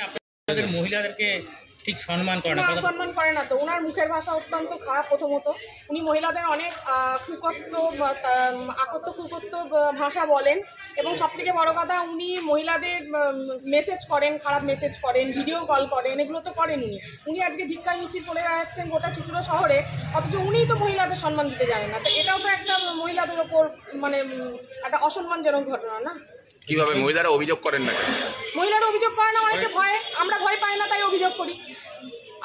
আপনাদের মহিলাদেরকে ঠিক সম্মান করে না? সম্মান করে না তো। ওনার মুখের ভাষা অত্যন্ত খারাপ। প্রথমত উনি মহিলাদের অনেক কুকত্ব ভাষা বলেন, এবং সবথেকে বড় কথা উনি মহিলাদের মেসেজ করেন, খারাপ মেসেজ করেন, ভিডিও কল করেন, এগুলো তো করেন উনি। উনি আজকে ধিক্কার মিছিল করে বেড়াচ্ছেন গোটা চুঁচুড়া শহরে, অথচ উনিই তো মহিলাদের সম্মান দিতে জানেন না। তো এটাও তো একটা মহিলাদের ওপর মানে একটা অসম্মানজনক ঘটনা না? কিভাবে মহিলারা অভিযোগ করেন না? মহিলারা অভিযোগ করে না, অনেকে ভয়, আমরা ভয় পাই না তাই অভিযোগ করি।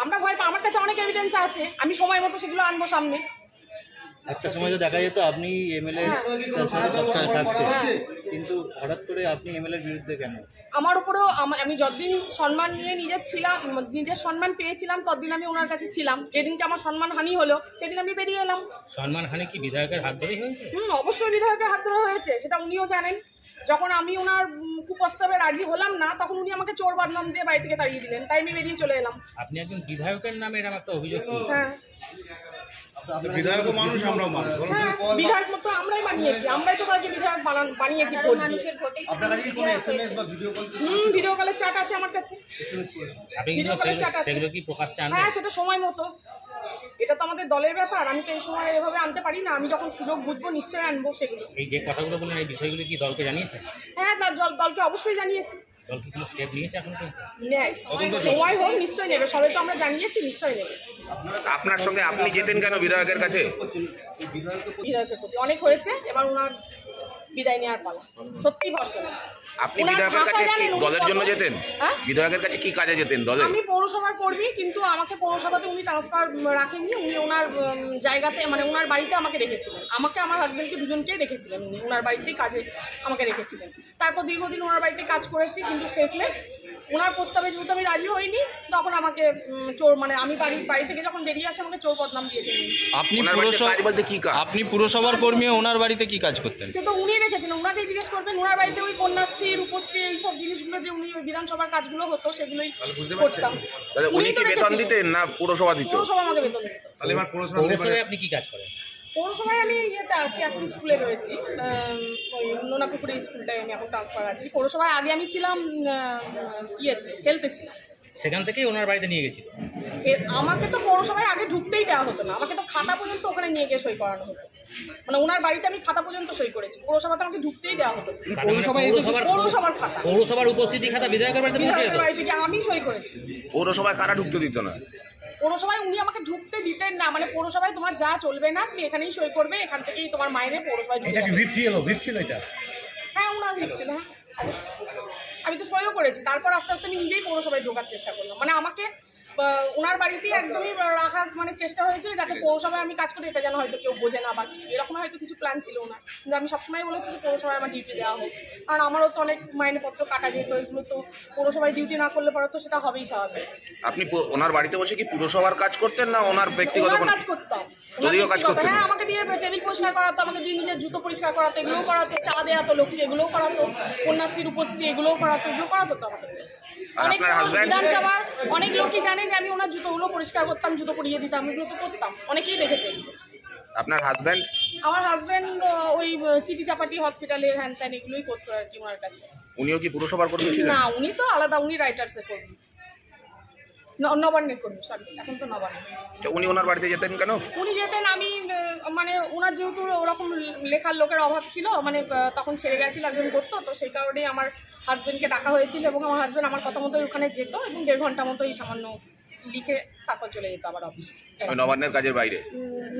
আমরা ভয় পাই, আমার কাছে অনেক এভিডেন্স আছে, আমি সময় মতো সেগুলো আনবো সামনে। একটা সময় তো দেখা যেত আপনি এমএলএ সাথে সবসময় থাকতেন, কিন্তু হঠাৎ করে আপনি এমএলএর বিরুদ্ধে কেন? আমার উপরেও আমি যতদিন সম্মান নিয়ে নিজের সম্মান পেয়েছিলাম ততদিন আমি ওনার কাছে ছিলাম। যেদিনকে আমার সম্মান হানি হলো সেদিন আমি বেরিয়ে এলাম। সম্মান হানি কি বিধায়কের হাত ধরেই হয়েছে? অবশ্যই বিধায়কের হাত ধরে হয়েছে, সেটা উনিও জানেন। যখন আমি ওনার কুপ্রস্তাবে রাজি হলাম না, তখন উনি আমাকে চোর বদনাম দিয়ে বাড়ি থেকে তাড়িয়ে দিলেন, তাই আমি বেরিয়ে চলে এলাম। আপনি একজন বিধায়কের নামে এরকম একটা অভিযোগ করেছেন? হ্যাঁ, বিধায়ক মানুষ, আমরাও মানুষ। বিধায়ক মতো আমরাই বানিয়েছি, আমরাই তো তাকে বিধায়ক বানিয়েছি। ভিডিও কলের চাট আছে আমার কাছে। সেগুলো কি প্রকাশ্যে আনবেন? হ্যাঁ, সেটা সময় মতো। এটা তো আমাদের দলের ব্যাপার, আমি তো এই সময় এভাবে আনতে পারি না। আমি যখন সুযোগ বুঝবো নিশ্চয়ই আনবো সেগুলো। এই যে কথাগুলো বললেন, এই বিষয়গুলো কি দলকে জানিয়েছেন? হ্যাঁ, দলকে অবশ্যই জানিয়েছি। দল কি কোনো স্টেপ নিয়েছে এখন? সময় হোক নিশ্চয়ই নেবে, সবাই তো আমরা জানিয়েছি, নিশ্চয়ই নেবে। আপনার সঙ্গে আপনি যেতেন কেন বিধায়কের কাছে? বিধায়কের প্রতি অনেক হয়েছে, এবার ওনার বিদায় নেওয়ার পালা। সত্যি ভরসা। আপনি বিধায়কের কাছে কি দলের জন্য যেতেন? বিধায়কের কাছে কি কাজে যেতেন দলে? আমি পৌরসভার কর্মী, কিন্তু আমাকে পৌরসভাতে উনি ট্রান্সফার রাখেননি। উনি ওনার জায়গাতে মানে ওনার বাড়িতে আমাকে রেখেছিলেন। আমাকে আমার হাজবেন্ডকে দুজনকেই রেখেছিলেন উনি, ওনার বাড়িতেই কাজে আমাকে রেখেছিলেন। তারপর দীর্ঘদিন ওনার বাড়িতে কাজ করেছি, কিন্তু শেষমেশ ওনার প্রস্তাবে যেহেতু আমি রাজি হইনি, তখন আমাকে চোর মানে আমি বাড়ি থেকে যখন বেরিয়ে আসি আমাকে চোর বদনাম দিয়েছেন। আপনি পুরসভার কর্মী, ওনার বাড়িতে কি কাজ করতেন? সে তো উনি রেখেছিলেন, ওনাকেই জিজ্ঞেস করবেন। ওনার বাড়িতে ওই কন্যাশ্রী, রূপশ্রী, এইসব জিনিসগুলো যে উনি ওই বিধানসভার কাজগুলো হতো সেগুলোই করতাম। উনি কি বেতন দিতেন না পুরসভা দিত? পুরসভা আমাকে বেতন দিত। তাহলে এবার পৌরসভায় আপনি কি কাজ করেন? পৌরসভায় আমি ইয়েতে আছি, এখন স্কুলে রয়েছি, ওই নোনাপুকুরে স্কুলটায় আমি এখন ট্রান্সফার আছি। পৌরসভায় আগে আমি ছিলাম ইয়েতে, হেলথে ছিলাম। সেখান থেকেই ওনার বাড়িতে নিয়ে গেছিল? আমাকে তো পৌরসভায় আগে ঢুকতেই দেওয়া হতো না, আমাকে তো খাতা পর্যন্ত ওখানে নিয়ে গিয়ে সই করানো হতো। মানে ওনার বাড়িতে আমি খাতা পর্যন্ত সই করেছি, পৌরসভাতে আমাকে ঢুকতেই দেওয়া হতো। পৌরসভার খাতা, পৌরসভার উপস্থিতি খাতা বিধায়কের বাড়িতে পৌঁছে যেত? বাড়ি থেকে আমি সই করেছি। পৌরসভায় কারা ঢুকতে দিত না? পৌরসভায় উনি আমাকে ঢুকতে দিতেন না। মানে পৌরসভায় তোমার যা চলবে না, তুমি এখানেই সই করবে, এখান থেকেই তোমার মাইনে পৌরসভায়। এটা কি ভিপ ছিল এটা? হ্যাঁ, ওনার ভিপ ছিল। হ্যাঁ, আমি তো সইও করেছি। তারপর আস্তে আস্তে আমি নিজেই পৌরসভায় ঢোকার চেষ্টা করলাম। মানে আমাকে ওনার বাড়িতেই একদমই রাখার মানে চেষ্টা হয়েছিল, যাতে পৌরসভায় আমি কাজ করি এটা যেন হয়তো কেউ বোঝে না বা এরকম হয়তো কিছু প্ল্যান ছিল ওনার। কিন্তু আমি সবসময় বলেছি যে পৌরসভায় আমার ডিউটি দেওয়া হোক, কারণ আমারও তো অনেক মাইনেপত্র কাটা যেত। এগুলো তো পৌরসভায় ডিউটি না করলে পরে তো সেটা হবেই স্বাভাবিক। আপনি ওনার বাড়িতে বসে কি পুরসভার কাজ করতেন না ওনার ব্যক্তিগত কাজ করতাম? যদিও কাজ করতেন। হ্যাঁ, আমাকে দিয়ে টেবিল পরিষ্কার করাতো, আমাকে দিয়ে নিজের জুতো পরিষ্কার করাতো, এগুলোও করাতো। চা দেওয়া তো লক্ষ্মী, এগুলোও করাতো। কন্যাশ্রী, রূপশ্রী, এগুলোও করাতো। এগুলো করাতো তো আমাকে। বিধানসভার অনেক লোকই জানে যে আমি ওনার জুতোগুলো পরিষ্কার করতাম, জুতো পরিয়ে দিতাম, এগুলো তো করতাম, অনেকেই দেখেছে। আপনার হাজব্যান্ড? আমার হাজব্যান্ড ওই চিঠি চাপাটি হসপিটালের হ্যান ত্যান এগুলোই করতো আর কি ওনার কাছে। উনিও কি পুরসভার কর্মী ছিলেন? না, উনি তো আলাদা, উনি রাইটার্সের কর্মী, নবান্নের কর্মী। সরি, এখন তো নবান্ন। উনি ওনার বাড়িতে যেতেন কেন? উনি যেতেন, আমি মানে ওনার যেহেতু ওরকম লেখার লোকের অভাব ছিল, মানে তখন ছেড়ে গেছিল একজন করতো, তো সেই কারণেই আমার হাজব্যান্ডকে ডাকা হয়েছিল এবং আমার হাজব্যান্ড আমার কথা মতো ওখানে যেত এবং 1.5 ঘন্টা মতো এই সামান্য লিখে তারপর চলে যেত আবার অফিসে। নবান্নের কাজের বাইরে?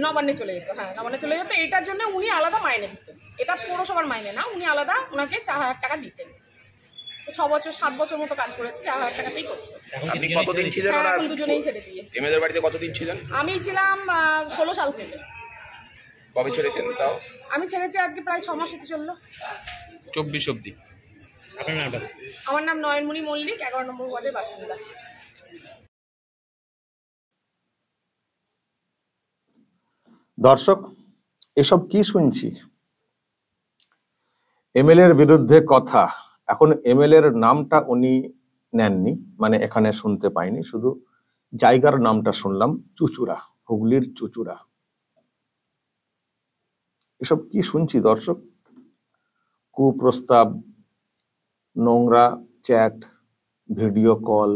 নবান্নে চলে যেত। হ্যাঁ, নবান্নে চলে যেত। এটার জন্য উনি আলাদা মাইনে দিতেন, এটা পৌরসভার মাইনে না। উনি আলাদা ওনাকে 4,000 টাকা দিতেন। 6 বছর 7 বছর মতো কাজ করেছি, 4,000 টাকাতেই করতো। আপনি কতদিন ছিলেন? এখন দুজনেই ছেড়ে দিয়েছে। এমএলএর বাড়িতে কতদিন ছিলেন? আমি ছিলাম 16 সাল থেকে। কবে ছেড়েছেন তাও? আমি ছেড়েছি আজকে প্রায় 6 মাস হতে চললো। 24 অবধি। আপনার নামটা? আমার নাম নয়নমণি মল্লিক, 11 নম্বর ওয়ার্ডের বাসিন্দা। দর্শক, এসব কি শুনছি? এমএলএর বিরুদ্ধে কথা। এখন এমএলএর নামটা উনি নেননি, মানে এখানে শুনতে পাইনি, শুধু জায়গার নামটা শুনলাম, চুঁচুড়া, হুগলির চুঁচুড়া। এসব কি শুনছি দর্শক? কুপ্রস্তাব, নোংরা চ্যাট, ভিডিও কল,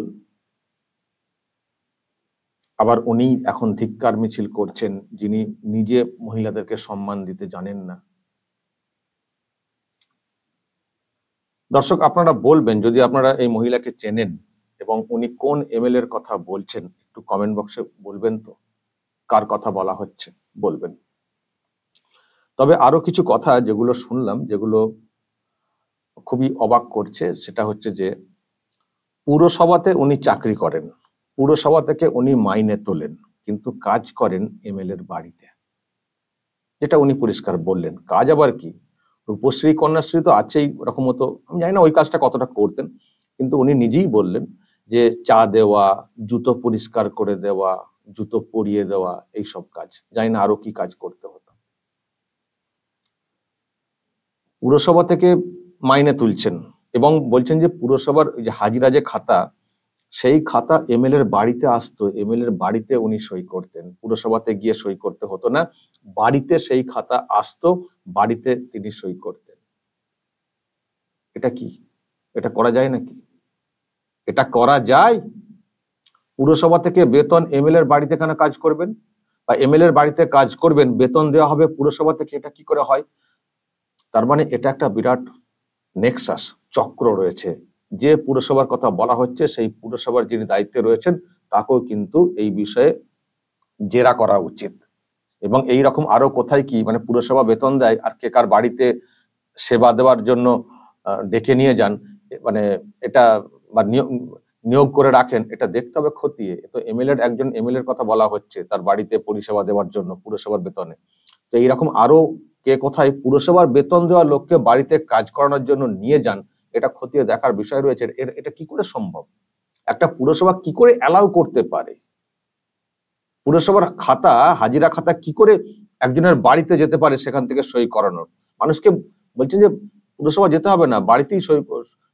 আবার উনি এখন ধিক্কার মিছিল করছেন যিনি নিজে মহিলাদেরকে সম্মান দিতে জানেন না। দর্শক, আপনারা বলবেন যদি আপনারা এই মহিলাকে চেনেন এবং উনি কোন এমএলএ এর কথা বলছেন, একটু কমেন্ট বক্সে বলবেন তো কার কথা বলা হচ্ছে, বলবেন। তবে আরো কিছু কথা যেগুলো শুনলাম, যেগুলো খুবই অবাক করছে, সেটা হচ্ছে যে পুরসভাতে উনি চাকরি করেন, পুরসভা থেকে উনি মাইনে তোলেন, কিন্তু কাজ করেন এমএলএ এর বাড়িতে, যেটা উনি পরিষ্কার বললেন। কাজ আবার কি, রূপশ্রী কন্যাশ্রী তো আছেই, ওরকম মতো আমি জানি না ওই কাজটা কতটা করতেন, কিন্তু উনি নিজেই বললেন যে চা দেওয়া, জুতো পরিষ্কার করে দেওয়া, জুতো পরিয়ে দেওয়া, এইসব কাজ, জানি না আরো কি কাজ করতে হতো। পুরসভা থেকে মাইনে তুলছেন এবং বলছেন যে পুরসভার যে হাজিরা যে খাতা, সেই খাতা এমএলএ এর বাড়িতে আসতো, এমএলএ এর বাড়িতে উনি সই করতেন, পুরসভাতে গিয়ে সই করতে হতো না, বাড়িতে সেই খাতা আসতো, বাড়িতে তিনি সই করতেন। এটা কি, এটা করা যায় নাকি? এটা করা যায়? পুরসভা থেকে বেতন এমএলএ এর বাড়িতে কেন কাজ করবেন, বা এমএলএ এর বাড়িতে কাজ করবেন, বেতন দেওয়া হবে পুরসভা থেকে, এটা কি করে হয়? তার মানে এটা একটা বিরাট নেক্সাস চক্র রয়েছে। যে পুরসভার কথা বলা হচ্ছে সেই পুরসভার যিনি দায়িত্বে রয়েছেন তাকেও কিন্তু এই বিষয়ে জেরা করা উচিত। এবং এই রকম আরো কোথায় কি, মানে পুরসভা বেতন দেয় আর কে কার বাড়িতে সেবা দেওয়ার জন্য ডেকে নিয়ে যান, মানে এটা বা নিয়োগ করে রাখেন, এটা দেখতে হবে খতিয়ে। তো একজন এমএলএ এর কথা বলা হচ্ছে, তার বাড়িতে পরিষেবা দেওয়ার জন্য পুরসভার বেতনে। তো এইরকম আরো কে কোথায় পুরসভার বেতন দেওয়া লোককে বাড়িতে কাজ করানোর জন্য নিয়ে যান, এটা খতিয়ে দেখার বিষয় রয়েছে। এটা কি করে সম্ভব? একটা পুরসভা কি করে অ্যালাউ করতে পারে? পুরসভার খাতা, হাজিরা খাতা কি করে একজনের বাড়িতে যেতে পারে সেখান থেকে সই করানোর? মানুষকে বলছেন যে পুরসভা যেতে হবে না, বাড়িতেই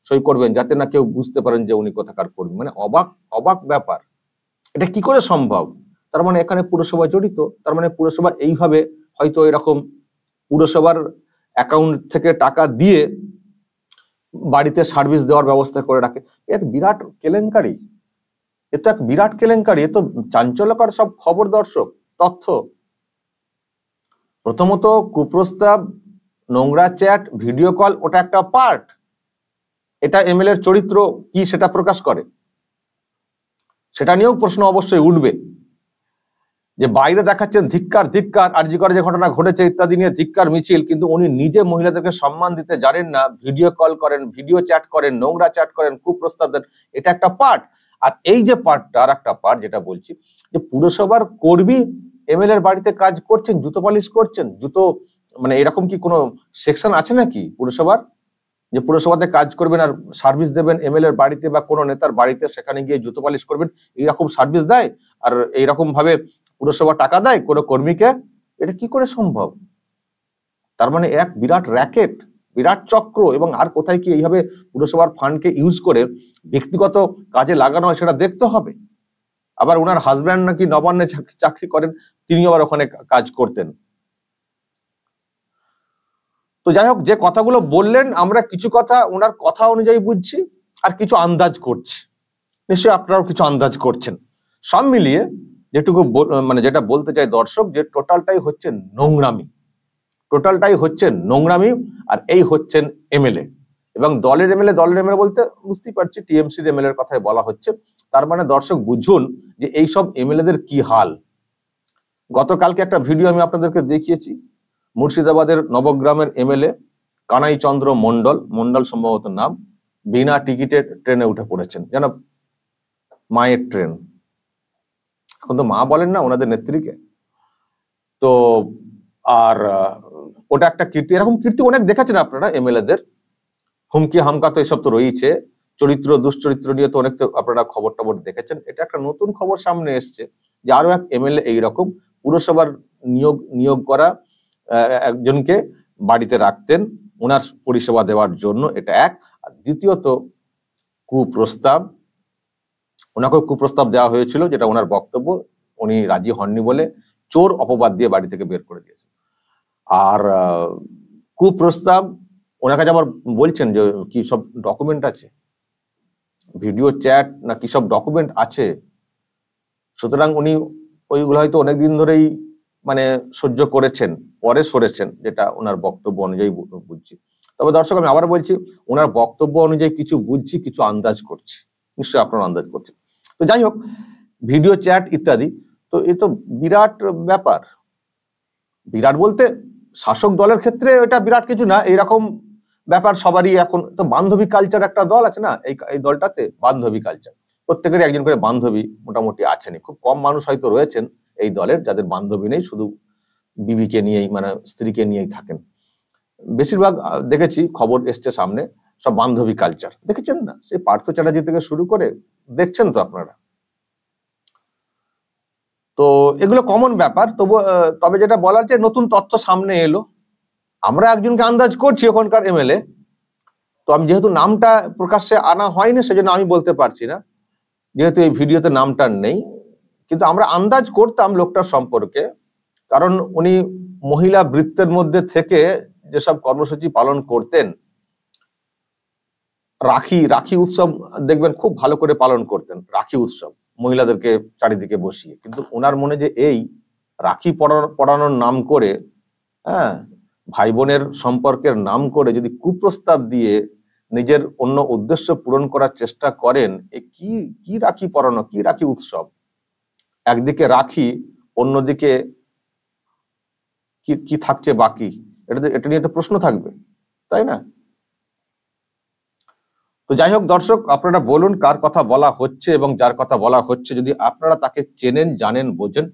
সই করবেন, যাতে না কেউ বুঝতে পারেন যে উনি কোথাকার কর্মী। মানে অবাক অবাক ব্যাপার, এটা কি করে সম্ভব? তার মানে এখানে পুরসভা জড়িত, তার মানে পুরসভা এইভাবে হয়তো এরকম পুরসভার অ্যাকাউন্ট থেকে টাকা দিয়ে বাড়িতে সার্ভিস দেওয়ার ব্যবস্থা করে রাখে। এক বিরাট কেলেঙ্কারি, এ তো এক বিরাট কেলেঙ্কারি, এ তো চাঞ্চল্যকর সব খবর দর্শক, তথ্য। প্রথমত কুপ্রস্তাব, নোংরা চ্যাট, ভিডিও কল, ওটা একটা পার্ট, এটা এমএলএ এর চরিত্র কি সেটা প্রকাশ করে, সেটা নিয়েও প্রশ্ন অবশ্যই উঠবে। যে বাইরে দেখাচ্ছেন ধিক্কার ধিক্কার, আরজি করে যে ঘটনা ঘটেছে ইত্যাদি নিয়ে ধিক্কার মিছিল, কিন্তু উনি নিজে মহিলাদেরকে সম্মান দিতে জানেন না, ভিডিও কল করেন, ভিডিও চ্যাট করেন, নোংরা চ্যাট করেন, কুপ্রস্তাব দেন, এটা একটা পার্ট। আর এই যে পার্টটা, আর একটা পার্ট যেটা বলছি, যে পুরসভার কর্মী এমএলএ এর বাড়িতে কাজ করছেন, জুতো পালিশ করছেন, জুতো, মানে এরকম কি কোনো সেকশন আছে নাকি পুরসভার, যে পুরসভাতে কাজ করবেন আর সার্ভিস দেবেন এমএলএ এর বাড়িতে বা কোনো নেতার বাড়িতে, সেখানে গিয়ে জুতো পালিশ করবেন, এইরকম সার্ভিস দেয় আর এইরকম ভাবে পুরসভা টাকা দেয় কোনো কর্মীকে? এটা কি করে সম্ভব? তার মানে এক বিরাট র্যাকেট, বিরাট চক্র। এবং আর কোথায় কি এইভাবে পুরসভার ফান্ডকে ইউজ করে ব্যক্তিগত কাজে লাগানো হয় সেটা দেখতে হবে। আবার ওনার হাজব্যান্ড নাকি নবান্নে চাকরি করেন, তিনি আবার ওখানে কাজ করতেন। তো যাই হোক, যে কথাগুলো বললেন আমরা কিছু কথা ওনার কথা অনুযায়ী বুঝছি আর কিছু আন্দাজ করছি, নিশ্চয়ই আপনারাও কিছু আন্দাজ করছেন। সব মিলিয়ে যেটুকু মানে যেটা বলতে চাই দর্শক, যে টোটালটাই হচ্ছে নোংরামি, টোটালটাই হচ্ছে নোংরামি। আর এই হচ্ছেন এমএলএ, এবং দলের এমএলএ বলতে বুঝতেই পারছি টিএমসির এমএলএ এর কথাই বলা হচ্ছে। তার মানে দর্শক বুঝুন যে এইসব এমএলএদের কি হাল। গতকালকে একটা ভিডিও আমি আপনাদেরকে দেখিয়েছি, মুর্শিদাবাদের নবগ্রামের এমএলএ কানাই চন্দ্র মন্ডল সম্ভবত নাম, বিনা টিকিটে ট্রেনে উঠে পড়েছেন, যেন মায়ের ট্রেন। এখন তো মা বলেন না ওনাদের নেত্রীকে। তো আর ওটা একটা কীর্তি, এরকম কীর্তি অনেক দেখেছেন আপনারা এমএলএদের, হুমকি হামকা তো এসব তো রয়েছে, চরিত্র দুশ্চরিত্র নিয়ে তো অনেক তো আপনারা খবর টবর দেখেছেন। এটা একটা নতুন খবর সামনে এসছে যে আরো এক এমএলএ এইরকম পুরসভার নিয়োগ করা একজনকে বাড়িতে রাখতেন ওনার পরিষেবা দেওয়ার জন্য, এটা এক। আর দ্বিতীয়ত কুপ্রস্তাব, ওনাকেও কুপ্রস্তাব দেওয়া হয়েছিল, যেটা ওনার বক্তব্য, উনি রাজি হননি বলে চোর অপবাদ দিয়ে বাড়ি থেকে বের করে দিয়েছেন। আর কুপ্রস্তাব ওনার কাছে আবার বলছেন যে কি সব ডকুমেন্ট আছে, ভিডিও চ্যাট না কি সব ডকুমেন্ট আছে, সুতরাং উনি ওইগুলো হয়তো অনেকদিন ধরেই মানে সহ্য করেছেন, পরে সরেছেন, যেটা ওনার বক্তব্য অনুযায়ী বুঝছি। তবে দর্শক আমি আবার বলছি, ওনার বক্তব্য অনুযায়ী কিছু বুঝছি, কিছু আন্দাজ করছি, নিশ্চয়ই আপনারা আন্দাজ করছেন। তো যাই হোক, ভিডিও চ্যাট ইত্যাদি, তো এ তো বিরাট ব্যাপার। বিরাট বলতে শাসক দলের ক্ষেত্রে এটা বিরাট কিছু না, এইরকম ব্যাপার সবারই এখন। তো বান্ধবী কালচার একটা দল আছে না, এই দলটাতে বান্ধবী কালচার, প্রত্যেকেরই একজন করে বান্ধবী মোটামুটি আছেনই। খুব কম মানুষ হয়তো রয়েছেন এই দলের যাদের বান্ধবী নেই, শুধু বিবিকে নিয়েই মানে স্ত্রীকে নিয়েই থাকেন। বেশিরভাগ দেখেছি খবর এসছে সামনে, সব বান্ধবী কালচার, দেখেছেন না? সেই পার্থ চ্যাটার্জি থেকে শুরু করে দেখছেন তো আপনারা। তো এগুলো কমন ব্যাপার। তবে যেটা বলার, যে নতুন তথ্য সামনে এলো, আমরা একজনকে আন্দাজ করছি ওখানকার এমএলএ, তো আমি যেহেতু নামটা প্রকাশ্যে আনা হয়নি সেজন্য আমি বলতে পারছি না, যেহেতু এই ভিডিওতে নামটা নেই, কিন্তু আমরা আন্দাজ করতাম লোকটার সম্পর্কে, কারণ উনি মহিলা বৃত্তের মধ্যে থেকে যেসব কর্মসূচি পালন করতেন, রাখি উৎসব দেখবেন খুব ভালো করে পালন করতেন, রাখি উৎসব মহিলাদেরকে চারিদিকে বসিয়ে। কিন্তু ওনার মনে যে এই রাখি পড়ানোর নাম করে, হ্যাঁ, ভাই বোনের সম্পর্কের নাম করে যদি কুপ্রস্তাব দিয়ে নিজের অন্য উদ্দেশ্য পূরণ করার চেষ্টা করেন, এ কি রাখি পড়ানো, কি রাখি উৎসব? একদিকে রাখি, অন্যদিকে কি থাকছে বাকি? এটা নিয়ে তো প্রশ্ন থাকবে, তাই না? তো যাই হোক দর্শক, আপনারা বলুন কার কথা বলা হচ্ছে, এবং যার কথা বলা হচ্ছে যদি আপনারা তাকে চেনেন, জানেন, বোঝেন,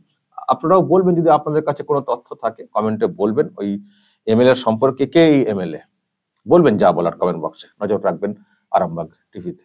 আপনারাও বলবেন। যদি আপনাদের কাছে কোনো তথ্য থাকে কমেন্টে বলবেন। ওই এমএলএ সম্পর্কে, কে এই এমএলএ, বলবেন যা বলার কমেন্ট বক্সে। নজর রাখবেন আরামবাগ টিভিতে।